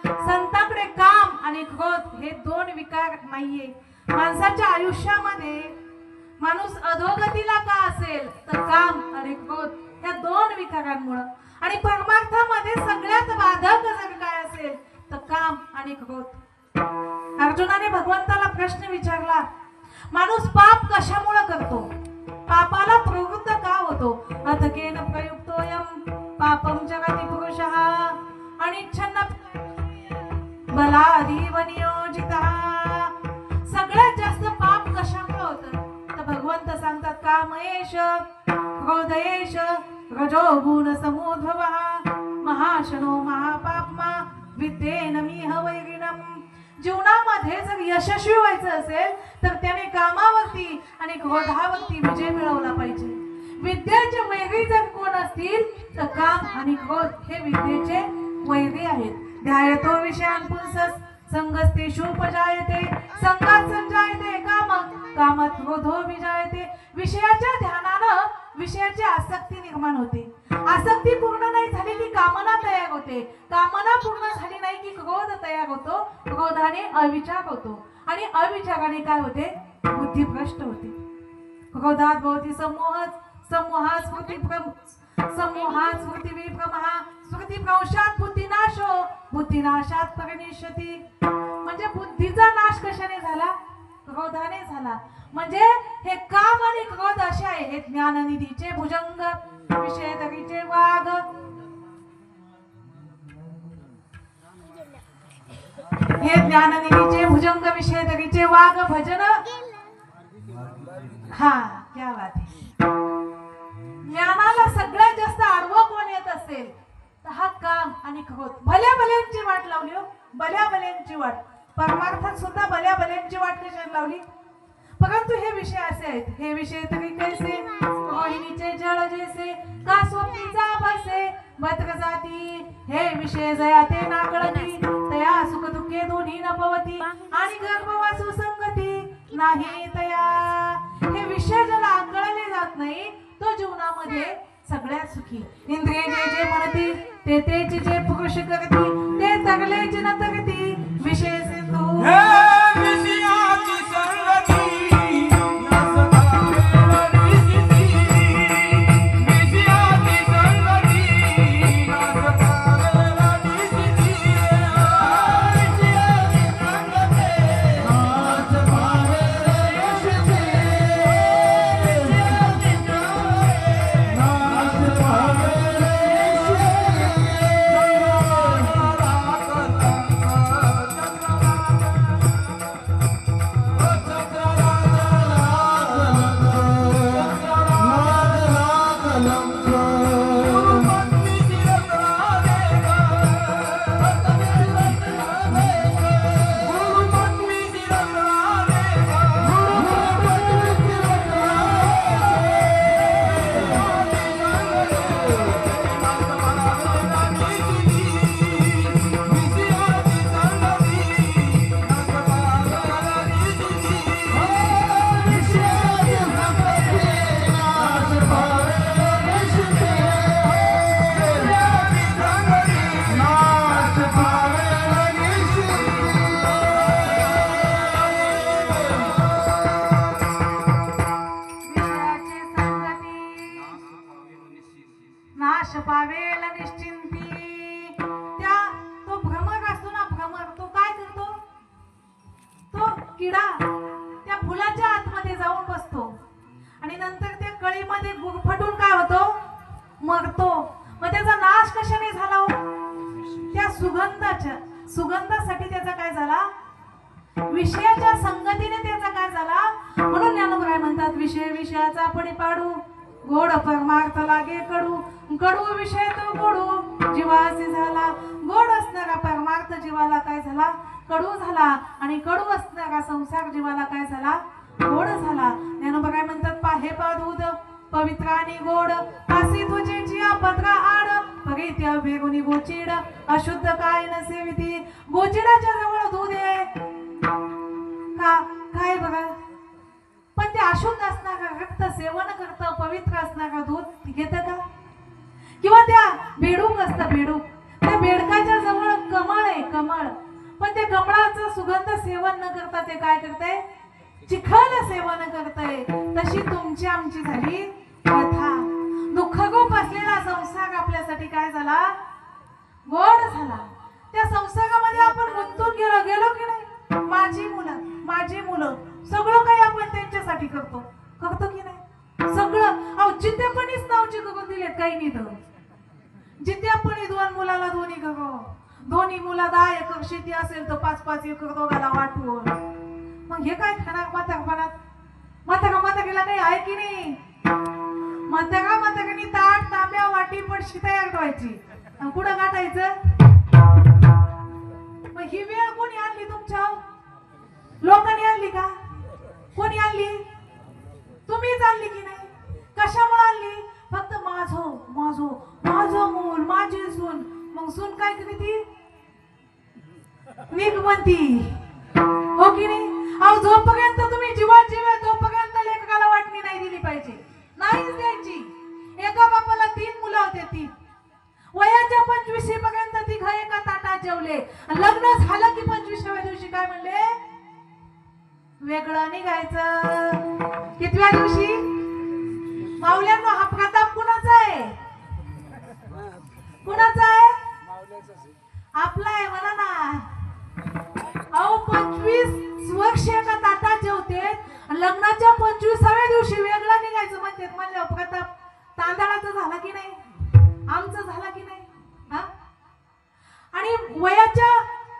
संतांकडे काम आणि क्रोध हे दोन विकार नाहीये माणसाच्या आयुष्यामध्ये माणूस अधोगतीला का असेल तर काम आणि क्रोध या दोन विकारांमुळे आणि परमार्थामध्ये सगळ्यात बाधक जर काय असेल तर काम आणि क्रोध अर्जुनाने भगवंताला प्रश्न विचारला माणूस पाप कशामुळे करतो पापाला प्रवृत्त का होतो अथकेन प्रयुक्तोयम पापम जगति पुरुषः अनिच्छन्न बलाधीव नियोजितः सगळ्यात जास्त पाप कशामुळे होतं तर भगवंत सांगतात कामयेश क्रोधयेश रजोगुण समुद्भवः महाशनो महापाप्मा विद्येन मिह वैरिणम जीवनामध्ये जर यशस्वी व्हायचं असेल तर त्याने कामावरती आणि क्रोधावरती विजय मिळवला पाहिजे विद्येचे वैरी जर कोण असतील तर काम आणि क्रोध हे विद्येचे वैरी आहेत ध्यायतो विषयान पुंसस संगस्तेषुपजायते संगात संजायते काम कामात क्रोधो विजायते विषयाच्या ध्यानानं विषयाची आसक्ती निर्माण होते आसक्ती पूर्ण नाही झाली की कामना तयार होते कामना पूर्ण झाली नाही की क्रोध तयार होतो क्रोधाने अविचार होतो आणि अविचाराने काय होते बुद्धी भ्रष्ट होते क्रोधात भवती समूहात स्मृती विभ्रमः स्मृती भ्रंशात बुद्धिनाशो बुद्धिनाशात परिनिष्यती म्हणजे बुद्धीचा नाश कशाने झाला क्रोधाने झाला म्हणजे हे काम आणि क्रोध असे आहे हे ज्ञाननिधीचे भुजंग विषयदरीचे वाघ हे ज्ञाननिधीचे भुजंग विषयदरीचे वाघ भजन हा क्या बात आहे ज्ञानाला सगळ्यात जास्त आडवं कोण येत असेल तर हा काम आणि क्रोध भल्या भल्यांची वाट लावली हो भल्या भल्यांची वाट परमार्थात सुद्धा भल्या भल्यांची वाट कशाने लावली परंतु हे विषय असे आहेत हे विषय तरी कैसे रोहिणीचे जळ जैसे का स्वप्नीचा बसे भद्र जाती हे विषय जयाते ना कळती तया सुख दुःखे दोन्ही न पवती आणि गर्भवासु संगती नाही तया हे विषय ज्याला आकळले जात नाही तो जीवनामध्ये सगळ्यात सुखी इंद्रिय जे म्हणती ते तेच जे पुरुष करती ते तरलेच न तरती विषय सिंधू विषयाची संगती विषयाची संगती कळीमध्ये जाऊन बसतो आणि नंतर त्या कळीमध्ये गुरफटून काय होतो, मरतो. मग त्याचा नाश कशाने झाला हो? त्या सुगंधासाठी त्याचा काय झाला, विषयाच्या संगतीने त्याचा काय झाला. म्हणून ज्ञानोबा काय म्हणतात, विषय विषयाचा पडी पाडू, गोड परमार्थ लागे कडू, कडू विषय तो गोडू जीवासी झाला. गोड असणारा परमार्थ जीवाला काय झाला, कडू झाला. आणि कडू असणारा संसार जीवाला काय झाला, गोड झाला. ज्ञानोबा काय म्हणतात, पाहे पा दूध पवित्र आणि गोड, कासी तुझेची पत्रा आड, बघित्या वेगुनी गोचिड, अशुद्ध काय नसेविती. गोचिडाच्या जवळ दूध आहे का काय बघा, पण ते अशुद्ध असणारा रक्त सेवन करतं, पवित्र असणारा दूध घेतं का. किंवा त्या बेडूक असतं, बेडूक, त्या बेडकाच्या जवळ कमळ आहे, कमळ, पण ते कमळाचं सुगंध सेवन न करता ते काय करते, चिखल सेवन करतय. तशी तुमची आमची झाली कथा. दुःखगोप असलेला संसार आपल्यासाठी काय झाला, गोड झाला. त्या संसारामध्ये आपण गुंतून गेलो की नाही. माझी मुलं सगळं काही आपण त्यांच्यासाठी करतो की नाही. सगळं अहो जिद्यापणीच नावची करून दिलेत काही नाही. तर जिद्यापणी 2 मुलाला दोन्ही करो, दोन्ही मुला 10 एकर शेती असेल तर 5-5 एकर दोघाला वाटून. मग हे काय खाणार म्हातारा काही आहे की नाही. म्हाताराने ताट तांब्या वाटी पडशी तयार ठेवायची, कुठं गाठायचं. मग ही वेळ कोणी आणली, तुमच्या लोकांनी आणली का, कोणी आणली, तुम्हीच आणली की नाही. कशामुळे आणली, फक्त माझं मूल माझी सून. मग सून काय करते, नीट म्हणती हो की नाही. अहो जोपर्यंत तुम्ही जीवात जीव आहे तोपर्यंत लेकराला वाटणी नाही दिली पाहिजे, नाहीच द्यायची. एका बापाला 3 मुलं होते, 3 वयाच्या 25 पर्यंत ती एका ताटात जेवले. लग्न झालं की 25व्या दिवशी काय म्हणले, वेगळं निघायचं. कितव्या दिवशी माऊल्यांनो, हा प्रताप कुणाचा आहे, कुणाचा आहे, आपला आहे म्हणा ना. अहो 25 वर्ष एका ताटात जेवते, लग्नाच्या 25व्या दिवशी वेगळा निघायचं म्हणते. म्हणलं प्रताप तांदळाचं झाला की नाही, आमचं झाला की नाही. आणि वयाच्या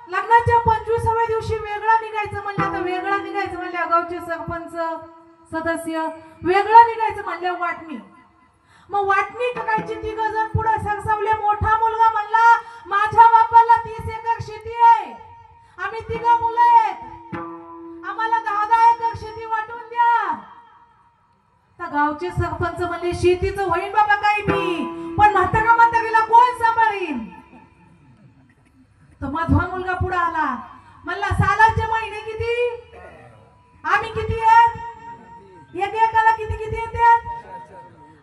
लग्नाच्या 25व्या दिवशी वेगळा निघायचं म्हणलं तर वेगळा निघायचं म्हणलं गावचे सरपंच सदस्य, वेगळं निघायचं म्हणलं वाटणी. मग वाटणी करायची. 3 जण पुढे सरसावले. मोठा मुलगा म्हणला, माझ्या बापाला 30 एकर शेती आहे, आम्ही 3 मुलं आहेत, आम्हाला 10-10 एकर शेती वाटून द्या. तर गावचे सरपंच म्हणले, शेतीचं होईन बाबा काही बी, पण म्हातारीला कोण सांभाळीन. तर माझा मुलगा पुढे आला, म्हणला सालाचे महिने किती, आम्ही किती आहेत, एकाला किती येतात,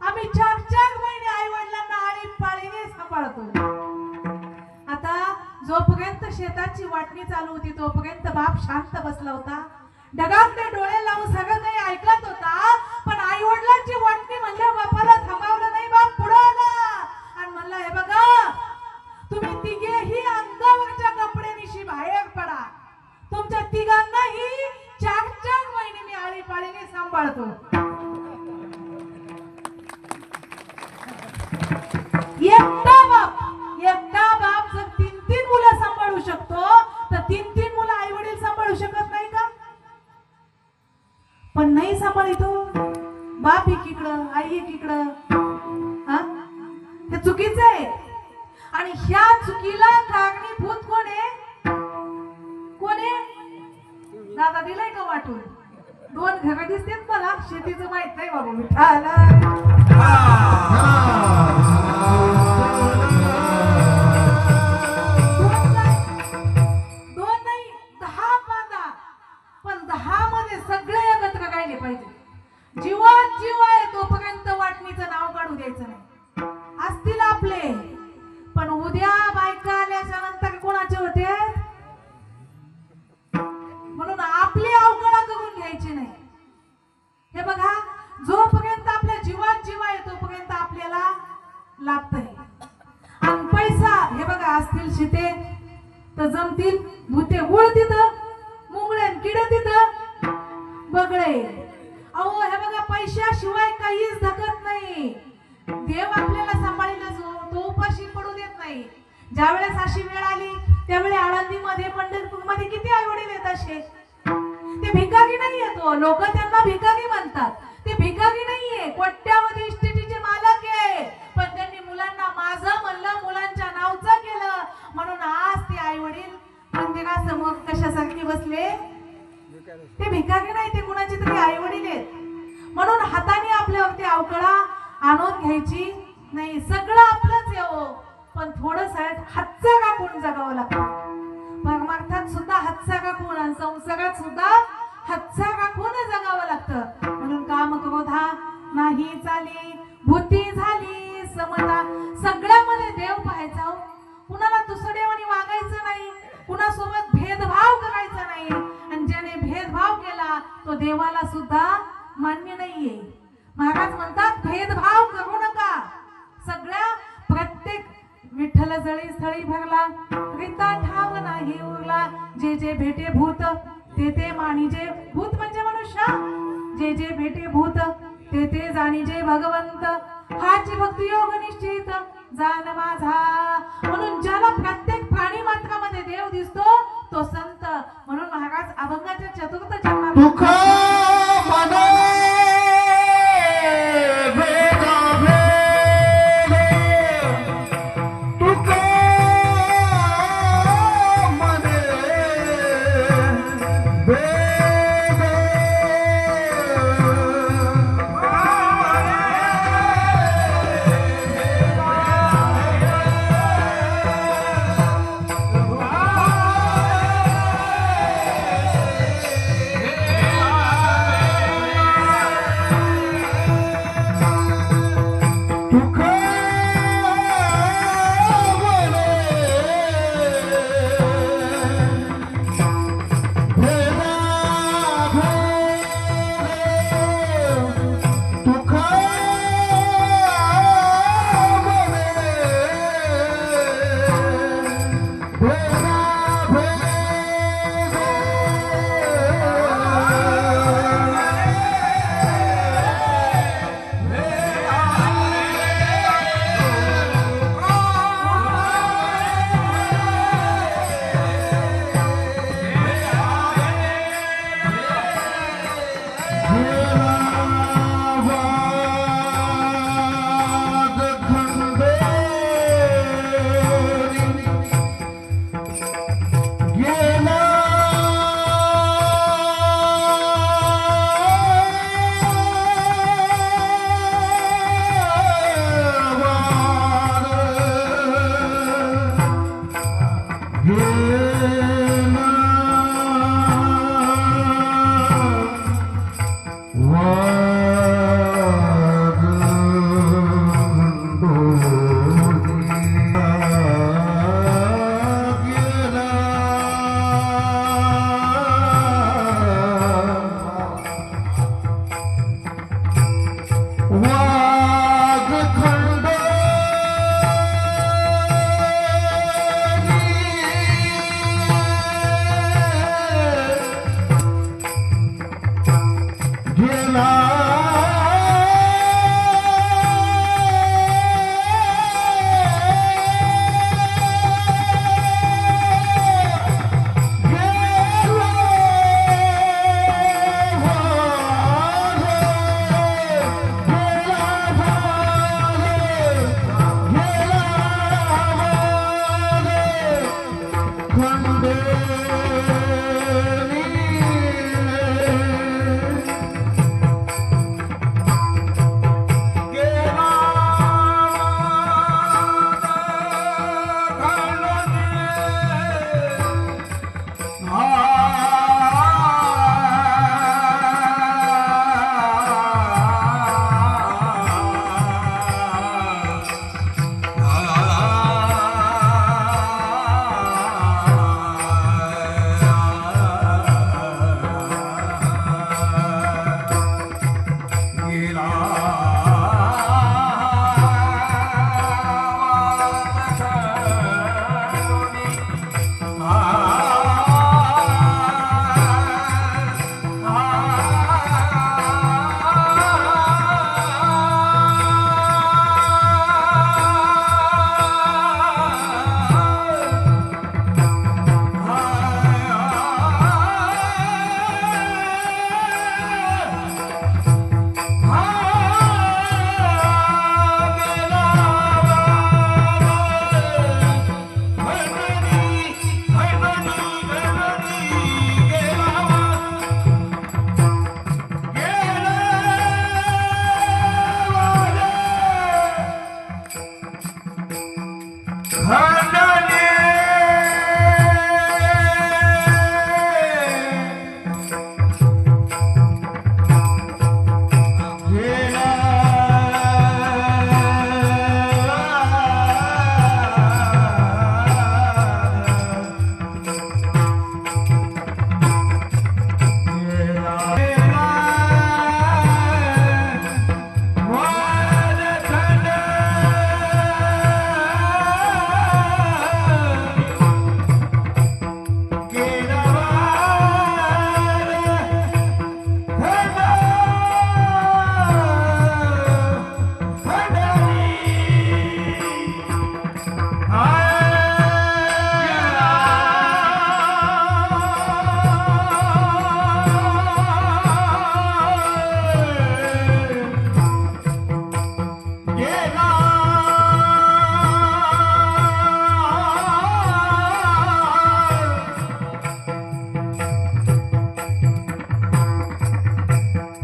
आम्ही 4-4 महिने आई वडिलांना आळीपाळीने सांभाळतो. आता जोपर्यंत शेताची वाटणी चालू होती तोपर्यंत बाप शांत बसला होता, ढगातले डोळे लावून सगळं काही ऐकत होता. पण आई वडिलांची वाटणी म्हणजे बापाला थांबवलं नाही. बाप पुढे आला आणि म्हणला, हे बघा तुम्ही तिघेही अंगावरच्या कपड्यानिशी बाहेर पडा, तुमच्या तिघांनाही 4-4 महिने मी आळीपाळीने सांभाळतो. एकटा बाप जर 3-3 मुलं सांभाळू शकतो तर 3-3 मुलं आई वडील सांभाळू शकत नाही का. पण नाही सांभाळतो, बाप एकीकडं आई एकीकडं. हे चुकीचं आहे. आणि ह्या चुकीला कारणीभूत कोण आहे, दादा दिलाय का वाटून. 2 घरं दिसतात मला, शेतीचं माहित नाही बाबा. मिठाला 2 नाही 10 बांधा, पण 10 मध्ये सगळे एकत्र गायले पाहिजे. जीवात जीव आहे तोपर्यंत वाटणीचं नाव काढू द्यायचं नाही. असतील आपले, पण उद्या बायका आल्याच्या नंतर कोणाचे होते, म्हणून आपली अवकळा करून घ्यायची नाही. हे बघा, जोपर्यंत आपल्या जीवात जीव आहे तोपर्यंत आपल्याला लागतंय. आणि पैसा, हे बघा, असतील शिते तर जमतील, भूते गुळ तिथं, मुंगळे किडे तिथं, बगळे. अहो हे बघा, पैशाशिवाय काहीच धकत नाही. देव आपल्याला सांभाळीला जो तो उपाशी पडू देत नाही. ज्या वेळेस अशी वेळ आली त्यावेळी आळंदीमध्ये पंढरपूरमध्ये किती आई वडील येत असे. ते भिकारी नाही येतो, लोक त्यांना भिकारी म्हणतात. ते भिकारी नाहीये, कोट्यावधी इस्टेटीचे मालक आहे. पण त्यांनी मुलांना माझं म्हणलं, मुलांच्या नावचं केलं, म्हणून आज ते आई वडील मंदिरासमोर कशासारखे बसले. ते भिकारी नाही, ते कुणाचे तरी आई वडील आहेत. म्हणून हाताने आपल्यावरती अवकळा आणून घ्यायची नाही. सगळं आपलंच येवो, पण थोडं हातचं कापून जगावं लागतं. परमार्थात सुद्धा हातचा राखून आणि संसारात सुद्धा हातचा राखून जगावं लागतं. म्हणून काम क्रोधा नाही चाली, भूती झाली समता. सगळ्यामध्ये देव पाहायचा. कुणाला दुसऱ्यावानी वागायचं नाही, कुणासोबत भेदभाव करायचा नाही. आणि ज्याने भेदभाव केला तो देवाला सुद्धा मान्य नाहीये. महाराज म्हणतात भेदभाव करू नका. सगळ्या प्रत्येक विठ्ठल जळी स्थळी भरला, रीता ठाव नाही उरला. जे जे भेटे भूत ते ते मानिजे. भूत म्हणजे मनुष्य. जे जे भेटे भूत ते ते जाणीजे भगवंत. हाची भक्ती योग निश्चित जाण माझा. म्हणून ज्याला प्रत्येक प्राणी मात्रामध्ये देव दिसतो तो संत. म्हणून महाराज अभंगाच्या चतुर्थ चरणात दुःख मने भेदा भेद, दुःख मने भेद.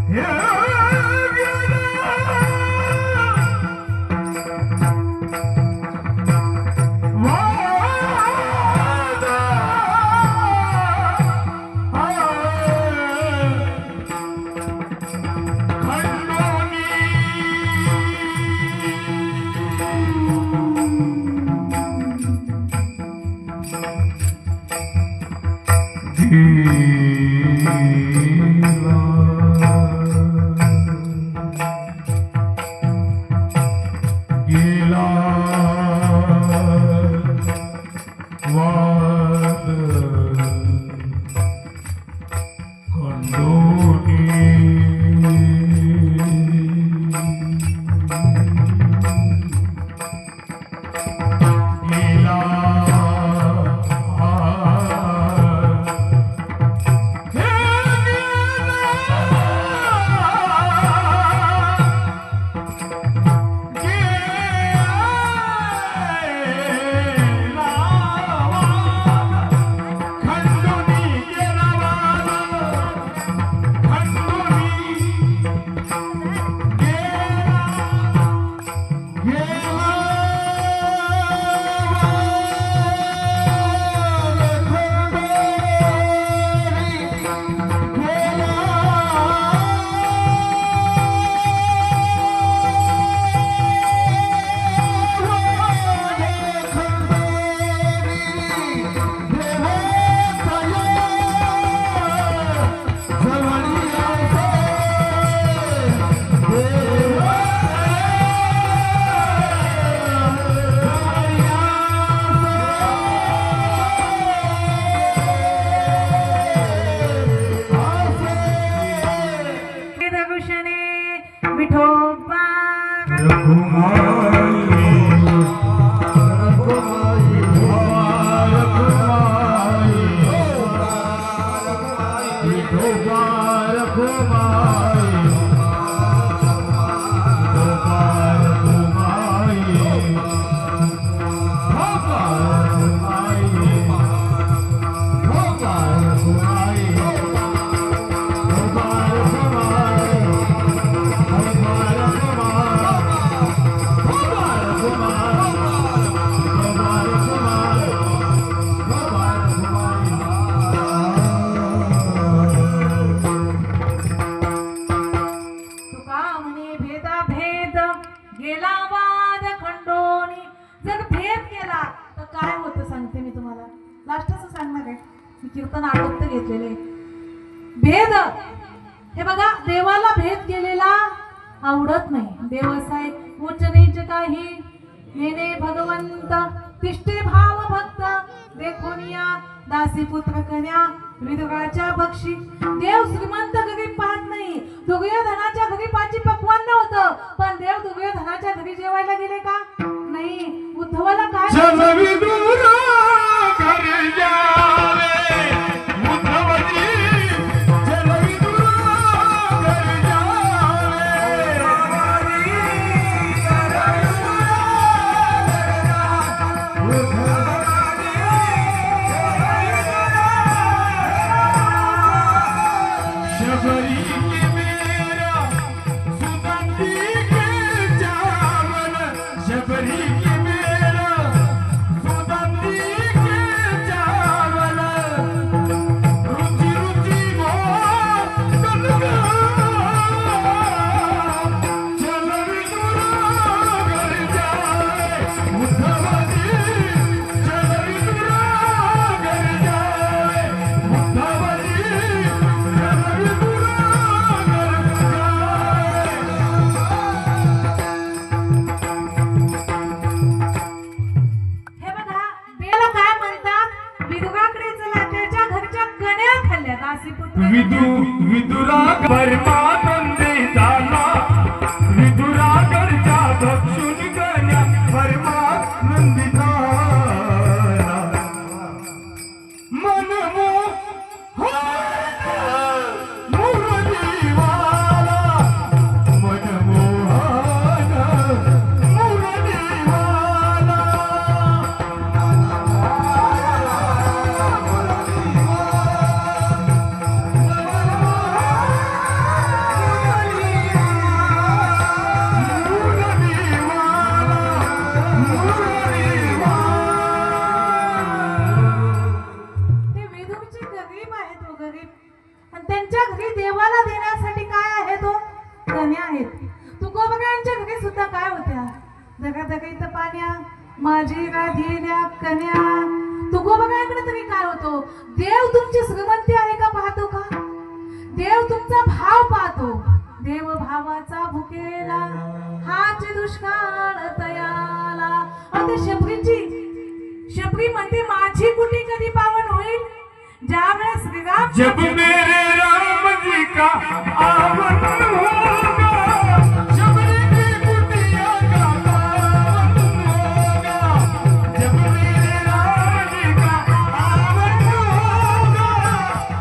गेला वाद गेला वाद खंडोनी. जर भेद केला तर काय होतं सांगते मी तुम्हाला. लास्टचं सांगणार आहे मी. कीर्तन आटोपत घेतलेले. भेद हे बघा, देवाला भेद केलेला आवडत नाही. देव असाय उच्च नीच काही नेने भगवंत तिष्ठे भाव भक्त देखोनिया दासी पुत्र कन्या विधवाच्या बक्षी. देव श्रीमंत गरीब पाहत नाही. दुर्योधनाच्या घरी पाची पक्वान नव्हतं, पण देव दुर्योधनाच्या घरी जेवायला गेले का नाही. उद्धवाला काय शबरी के मेरा सुदा आहेत. तुकोबांच्या घरी सुद्धा काय होत्या, दगदगीत पाण्या माझी राधिल्या कन्या. तुकोबांकडे तरी काय होतो, देव तुमची श्रीमंती आहे का पाहतो का, देव तुमचा भाव पाहतो. देव भावाचा भुकेला हाच दुष्काळ तयाला. आणि शबरी म्हणते माझी कुटी कधी पावन होईल, ज्या वेळेस श्रीराम जब मेरे राम जी का आवन होगा, शबरी की कुटिया का पावन होगा। जब मेरे राम जी का आवन होगा,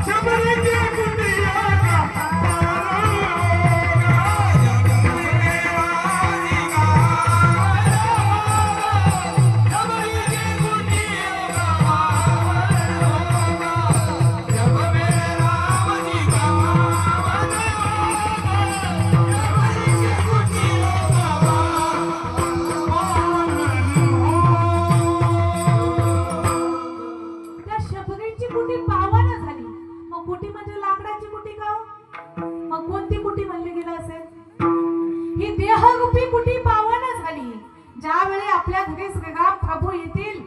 शबरी की कुटिया का पावन होगा। त्या शबरीची कुटी पावन झाली. मग कुटी म्हणजे लाकडाची कुटी का, मग कोणती कुटी म्हणली गेली असेल, ही देहरूपी कुटी पावन झाली. ज्यावेळी आपल्या घरी श्रीराम प्रभू येतील,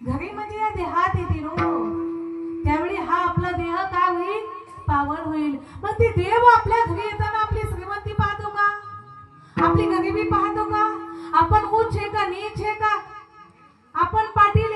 घरी म्हणजे या देहात येतील हो, त्यावेळी हा आपला देह काय होईल, पावन होईल. मग ते देव आपल्या घरी येताना आपली श्रीमंती पाहतो का, आपली गरिबी पाहतो का, आपण उच्च आहे का नीच आहे का, आपण पाटील